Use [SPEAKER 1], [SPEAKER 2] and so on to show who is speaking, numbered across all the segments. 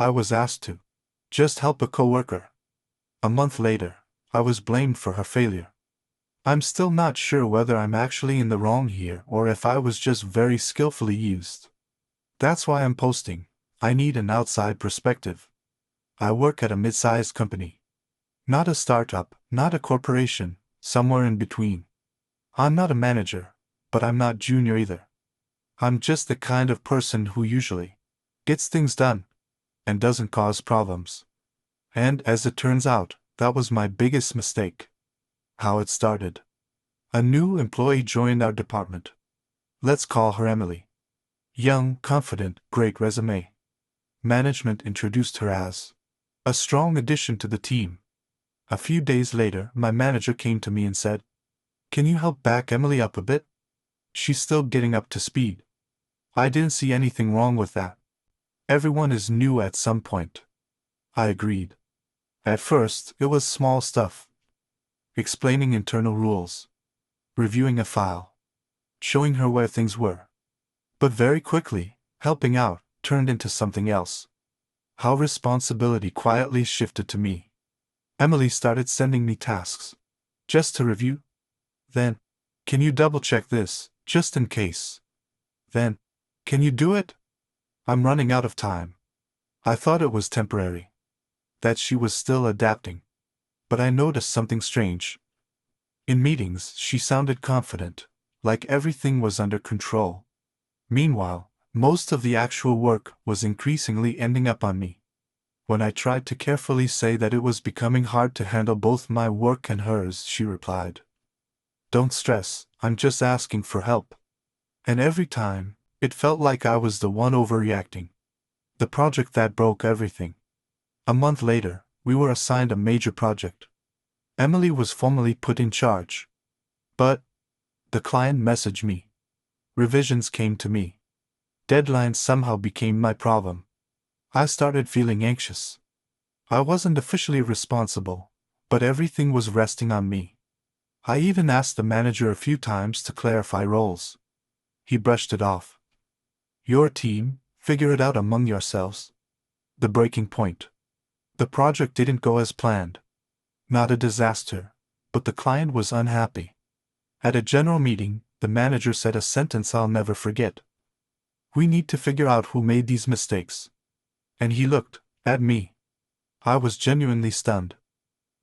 [SPEAKER 1] I was asked to just help a coworker. A month later, I was blamed for her failure. I'm still not sure whether I'm actually in the wrong here or if I was just very skillfully used. That's why I'm posting. I need an outside perspective. I work at a mid-sized company. Not a startup, not a corporation, somewhere in between. I'm not a manager, but I'm not junior either. I'm just the kind of person who usually gets things done and doesn't cause problems. And as it turns out, that was my biggest mistake. How it started. A new employee joined our department. Let's call her Emily. Young, confident, great resume. Management introduced her as a strong addition to the team. A few days later, my manager came to me and said, "Can you help back Emily up a bit? She's still getting up to speed." I didn't see anything wrong with that. Everyone is new at some point. I agreed. At first, it was small stuff. Explaining internal rules. Reviewing a file. Showing her where things were. But very quickly, helping out turned into something else. How responsibility quietly shifted to me. Emily started sending me tasks. Just to review. Then, "Can you double-check this, just in case?" Then, "Can you do it? I'm running out of time." I thought it was temporary. That she was still adapting. But I noticed something strange. In meetings, she sounded confident, like everything was under control. Meanwhile, most of the actual work was increasingly ending up on me. When I tried to carefully say that it was becoming hard to handle both my work and hers, she replied, "Don't stress, I'm just asking for help." And every time, it felt like I was the one overreacting. The project that broke everything. A month later, we were assigned a major project. Emily was formally put in charge. But the client messaged me. Revisions came to me. Deadlines somehow became my problem. I started feeling anxious. I wasn't officially responsible, but everything was resting on me. I even asked the manager a few times to clarify roles. He brushed it off. "Your team, figure it out among yourselves." The breaking point. The project didn't go as planned. Not a disaster, but the client was unhappy. At a general meeting, the manager said a sentence I'll never forget. "We need to figure out who made these mistakes." And he looked at me. I was genuinely stunned.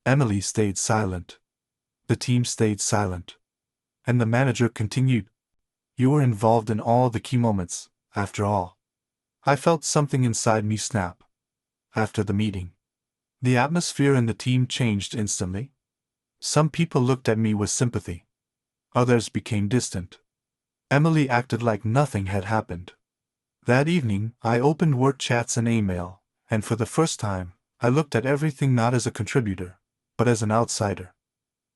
[SPEAKER 1] Emily stayed silent. The team stayed silent. And the manager continued, "You were involved in all the key moments, after all." I felt something inside me snap. After the meeting, the atmosphere in the team changed instantly. Some people looked at me with sympathy. Others became distant. Emily acted like nothing had happened. That evening, I opened work chats and email, and for the first time, I looked at everything not as a contributor, but as an outsider.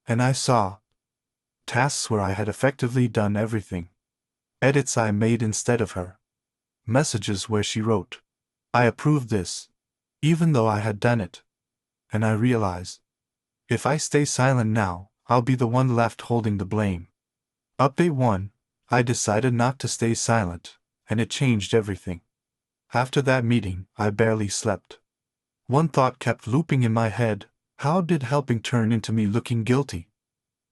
[SPEAKER 1] And I saw tasks where I had effectively done everything. Edits I made instead of her. Messages where she wrote, "I approve this," even though I had done it. And I realized, if I stay silent now, I'll be the one left holding the blame. Update 1. I decided not to stay silent, and it changed everything. After that meeting, I barely slept. One thought kept looping in my head: how did helping turn into me looking guilty?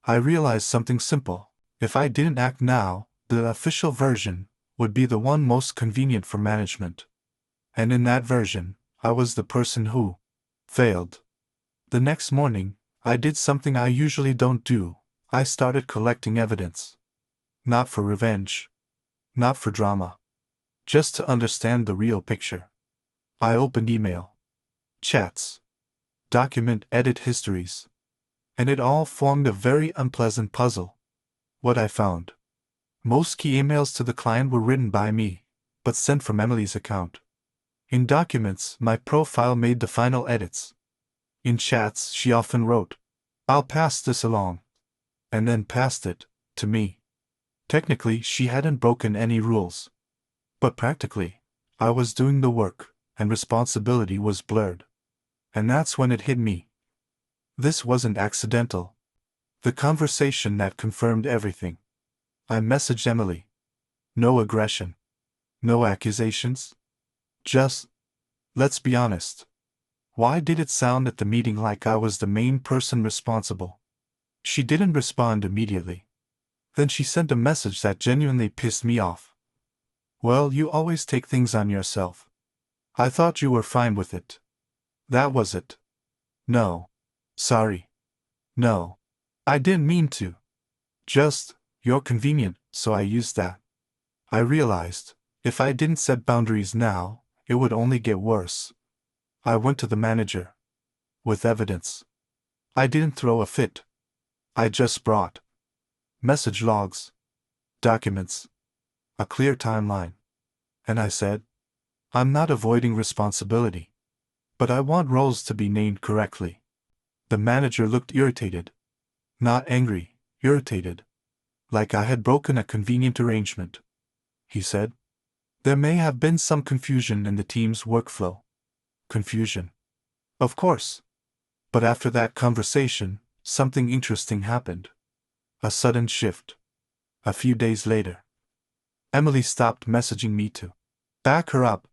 [SPEAKER 1] I realized something simple. If I didn't act now, the official version would be the one most convenient for management. And in that version, I was the person who failed. The next morning, I did something I usually don't do. I started collecting evidence. Not for revenge. Not for drama. Just to understand the real picture. I opened email, chats, document edit histories. And it all formed a very unpleasant puzzle. What I found. Most key emails to the client were written by me, but sent from Emily's account. In documents, my profile made the final edits. In chats, she often wrote, "I'll pass this along," and then passed it to me. Technically, she hadn't broken any rules. But practically, I was doing the work, and responsibility was blurred. And that's when it hit me. This wasn't accidental. The conversation that confirmed everything. I messaged Emily. No aggression. No accusations. Just, Let's be honest. Why did it sound at the meeting like I was the main person responsible? She didn't respond immediately. Then she sent a message that genuinely pissed me off. Well, you always take things on yourself. I thought you were fine with it. That was it. No. Sorry. No. I didn't mean to. Just, you're convenient, so I used that. I realized, if I didn't set boundaries now, it would only get worse. I went to the manager. With evidence. I didn't throw a fit. I just brought message logs, documents, a clear timeline. And I said, I'm not avoiding responsibility. But I want roles to be named correctly. The manager looked irritated. Not angry, irritated. Like I had broken a convenient arrangement. He said, there may have been some confusion in the team's workflow. Confusion. Of course. But after that conversation, something interesting happened. A sudden shift. A few days later, Emily stopped messaging me to back her up.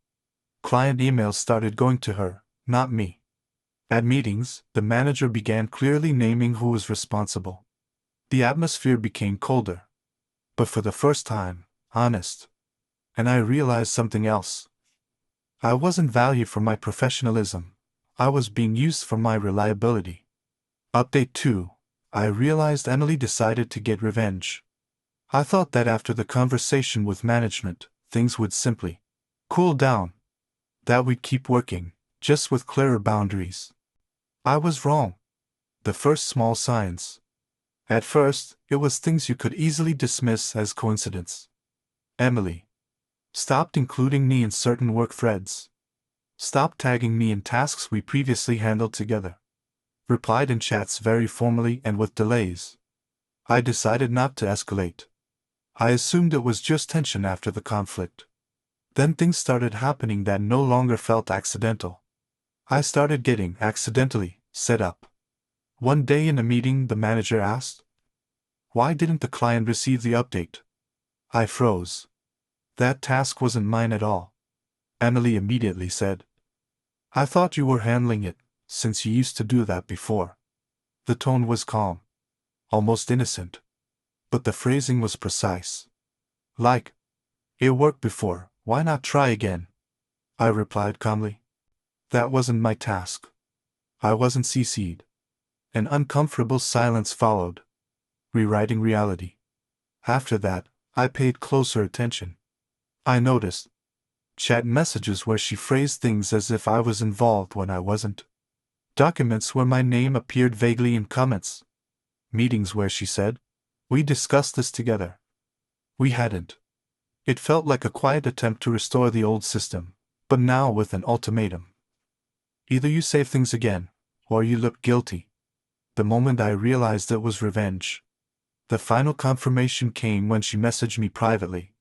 [SPEAKER 1] Client emails started going to her, not me. At meetings, the manager began clearly naming who was responsible. The atmosphere became colder. But for the first time, honest. And I realized something else. I wasn't valued for my professionalism. I was being used for my reliability. Update 2. I realized Emily decided to get revenge. I thought that after the conversation with management, things would simply cool down. That we'd keep working, just with clearer boundaries. I was wrong. The first small signs. At first, it was things you could easily dismiss as coincidence. Emily stopped including me in certain work threads. Stopped tagging me in tasks we previously handled together. Replied in chats very formally and with delays. I decided not to escalate. I assumed it was just tension after the conflict. Then things started happening that no longer felt accidental. I started getting accidentally set up. One day in a meeting, the manager asked, why didn't the client receive the update? I froze. That task wasn't mine at all. Emily immediately said, I thought you were handling it, since you used to do that before. The tone was calm, almost innocent. But the phrasing was precise. Like, it worked before, why not try again? I replied calmly. That wasn't my task. I wasn't CC'd. An uncomfortable silence followed. Rewriting reality. After that, I paid closer attention. I noticed chat messages where she phrased things as if I was involved when I wasn't. Documents where my name appeared vaguely in comments. Meetings where she said, we discussed this together. We hadn't. It felt like a quiet attempt to restore the old system, but now with an ultimatum. Either you say things again, or you look guilty. The moment I realized it was revenge. The final confirmation came when she messaged me privately.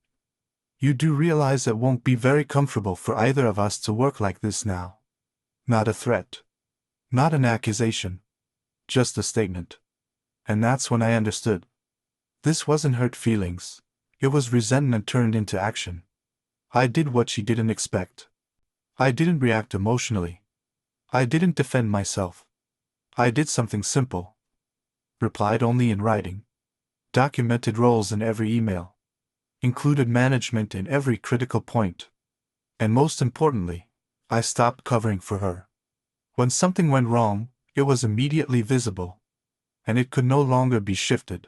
[SPEAKER 1] You do realize it won't be very comfortable for either of us to work like this now. Not a threat. Not an accusation. Just a statement. And that's when I understood. This wasn't hurt feelings. It was resentment turned into action. I did what she didn't expect. I didn't react emotionally. I didn't defend myself. I did something simple. Replied only in writing. Documented roles in every email. Included management in every critical point. And most importantly, I stopped covering for her. When something went wrong, it was immediately visible. And it could no longer be shifted.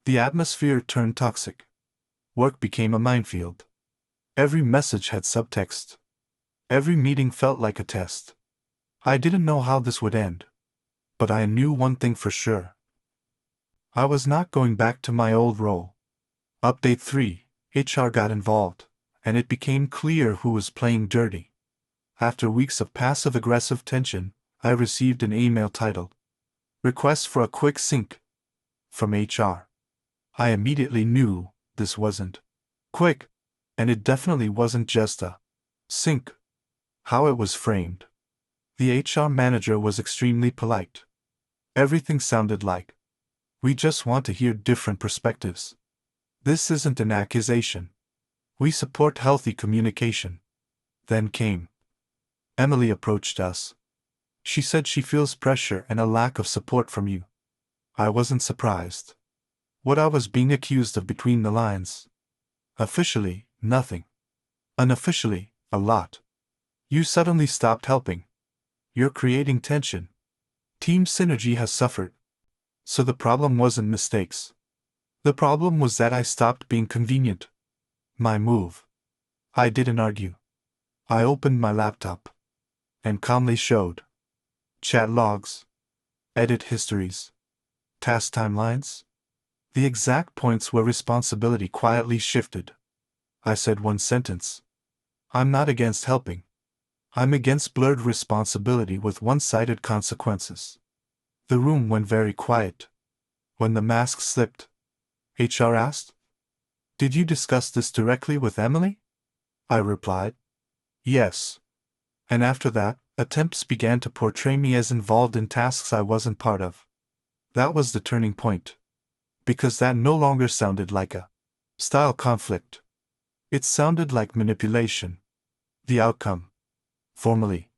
[SPEAKER 1] The atmosphere turned toxic. Work became a minefield. Every message had subtext. Every meeting felt like a test. I didn't know how this would end. But I knew one thing for sure. I was not going back to my old role. Update 3, HR got involved, and it became clear who was playing dirty. After weeks of passive-aggressive tension, I received an email titled, Request for a quick sync, from HR. I immediately knew this wasn't quick, and it definitely wasn't just a sync. How it was framed. The HR manager was extremely polite. Everything sounded like, we just want to hear different perspectives. This isn't an accusation. We support healthy communication. Then came Emily approached us. She said she feels pressure and a lack of support from you. I wasn't surprised. What I was being accused of between the lines. Officially, nothing. Unofficially, a lot. You suddenly stopped helping. You're creating tension. Team synergy has suffered. So the problem wasn't mistakes. The problem was that I stopped being convenient. My move. I didn't argue. I opened my laptop and calmly showed chat logs, edit histories, task timelines, the exact points where responsibility quietly shifted. I said one sentence. I'm not against helping. I'm against blurred responsibility with one-sided consequences. The room went very quiet. When the mask slipped, HR asked, "Did you discuss this directly with Emily?" I replied, "Yes." And after that, attempts began to portray me as involved in tasks I wasn't part of. That was the turning point. Because that no longer sounded like a style conflict. It sounded like manipulation. The outcome. Formally,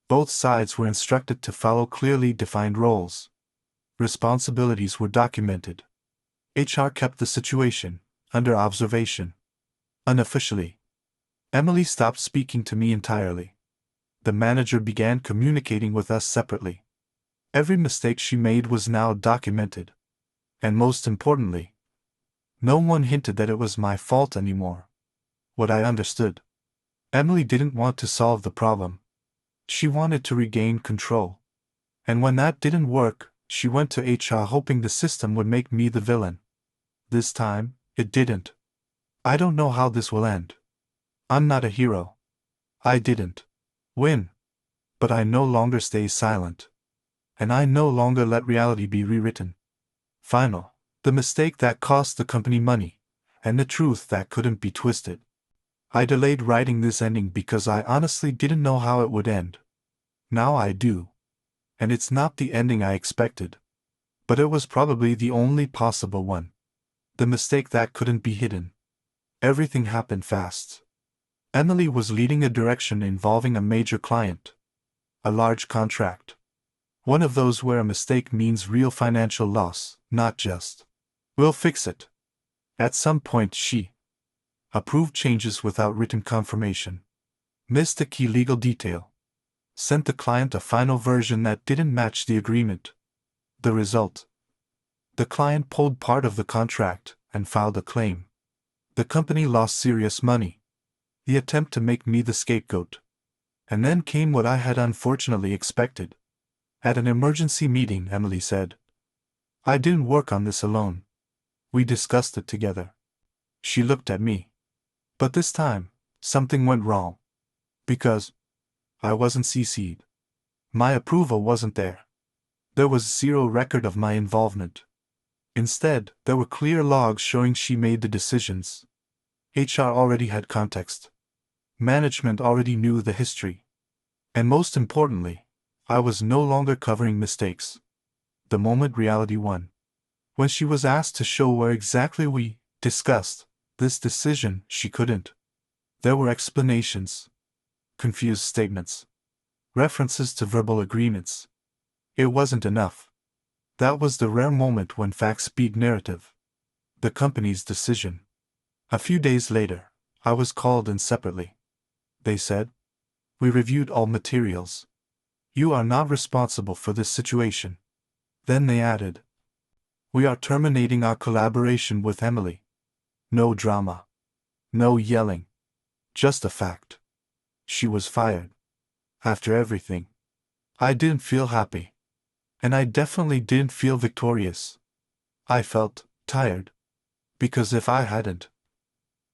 [SPEAKER 1] both sides were instructed to follow clearly defined roles. Responsibilities were documented. HR kept the situation under observation. Unofficially, Emily stopped speaking to me entirely. The manager began communicating with us separately. Every mistake she made was now documented. And most importantly, no one hinted that it was my fault anymore. What I understood. Emily didn't want to solve the problem. She wanted to regain control. And when that didn't work, she went to HR hoping the system would make me the villain. This time, it didn't. I don't know how this will end. I'm not a hero. I didn't win. But I no longer stay silent. And I no longer let reality be rewritten. Final. The mistake that cost the company money. And the truth that couldn't be twisted. I delayed writing this ending because I honestly didn't know how it would end. Now I do. And it's not the ending I expected. But it was probably the only possible one. The mistake that couldn't be hidden. Everything happened fast. Emily was leading a direction involving a major client. A large contract. One of those where a mistake means real financial loss, not just, "We'll fix it." At some point she approved changes without written confirmation. Missed a key legal detail. Sent the client a final version that didn't match the agreement. The result. The client pulled part of the contract and filed a claim. The company lost serious money. The attempt to make me the scapegoat. And then came what I had unfortunately expected. At an emergency meeting, Emily said, "I didn't work on this alone. We discussed it together." She looked at me. But this time, something went wrong. Because I wasn't CC'd. My approval wasn't there. There was zero record of my involvement. Instead, there were clear logs showing she made the decisions. HR already had context. Management already knew the history. And most importantly, I was no longer covering mistakes. The moment reality won. When she was asked to show where exactly we discussed this decision, she couldn't. There were explanations, confused statements, references to verbal agreements. It wasn't enough. That was the rare moment when facts beat narrative. The company's decision. A few days later, I was called in separately. They said, "We reviewed all materials. You are not responsible for this situation." Then they added, "We are terminating our collaboration with Emily." No drama. No yelling. Just a fact. She was fired. After everything. I didn't feel happy. And I definitely didn't feel victorious. I felt tired. Because if I hadn't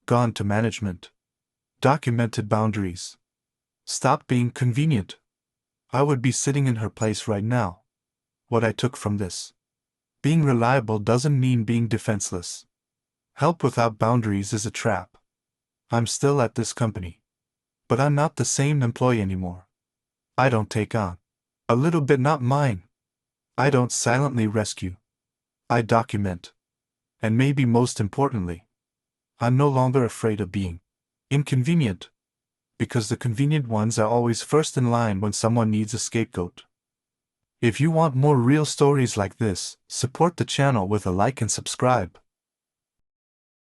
[SPEAKER 1] gone to management, documented boundaries, stopped being convenient, I would be sitting in her place right now. What I took from this. Being reliable doesn't mean being defenseless. Help without boundaries is a trap. I'm still at this company. But I'm not the same employee anymore. I don't take on. A little bit not mine. I don't silently rescue. I document. And maybe most importantly, I'm no longer afraid of being inconvenient. because the convenient ones are always first in line when someone needs a scapegoat. If you want more real stories like this, support the channel with a like and subscribe.